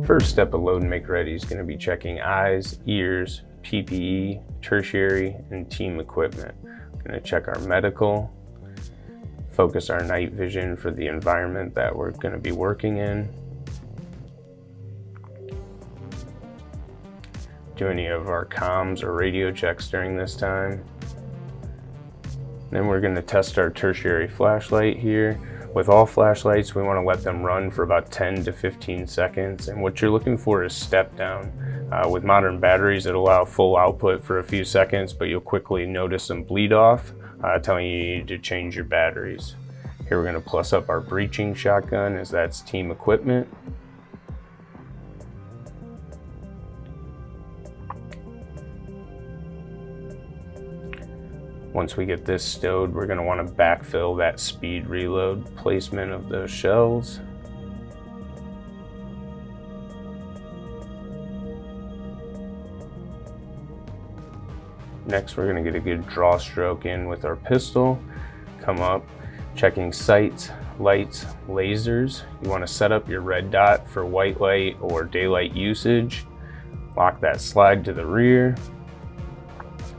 First step of Load and Make Ready is going to be checking eyes, ears, PPE, tertiary, and team equipment. We're going to check our medical, focus our night vision for the environment that we're going to be working in, do any of our comms or radio checks during this time. Then we're going to test our tertiary flashlight here. With all flashlights, we want to let them run for about 10 to 15 seconds. And what you're looking for is step down. With modern batteries, it'll allow full output for a few seconds, but you'll quickly notice them bleed off, telling you need to change your batteries. Here we're going to plus up our breaching shotgun, as that's team equipment. Once we get this stowed, we're going to want to backfill that speed reload placement of those shells. Next, we're going to get a good draw stroke in with our pistol. Come up, checking sights, lights, lasers. You want to set up your red dot for white light or daylight usage. Lock that slide to the rear.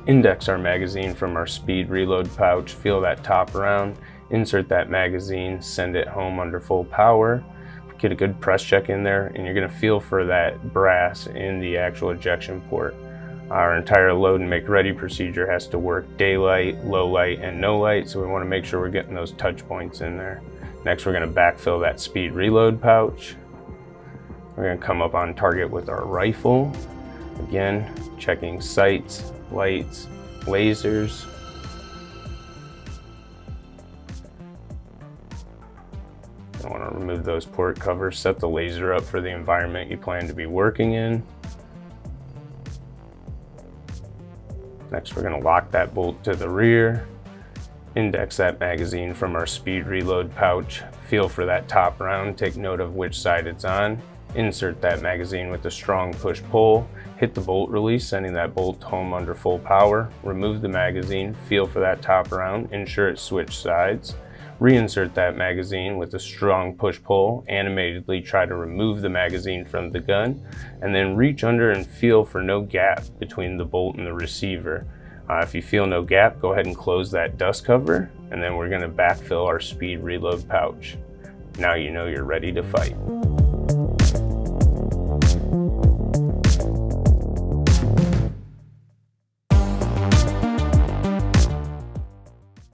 Index our magazine from our speed reload pouch, feel that top round, insert that magazine, send it home under full power. Get a good press check in there, and you're going to feel for that brass in the actual ejection port. Our entire Load and Make Ready procedure has to work daylight, low light, and no light, so we want to make sure we're getting those touch points in there. Next, we're going to backfill that speed reload pouch. We're going to come up on target with our rifle. Again, checking sights, lights, lasers. I want to remove those port covers, set the laser up for the environment you plan to be working in. Next, we're going to lock that bolt to the rear, index that magazine from our speed reload pouch, feel for that top round, take note of which side it's on. Insert that magazine with a strong push-pull, hit the bolt release, sending that bolt home under full power. Remove the magazine, feel for that top round, ensure it switched sides. Reinsert that magazine with a strong push-pull, animatedly try to remove the magazine from the gun, and then reach under and feel for no gap between the bolt and the receiver. If you feel no gap, go ahead and close that dust cover, and then we're going to backfill our speed reload pouch. Now you know you're ready to fight.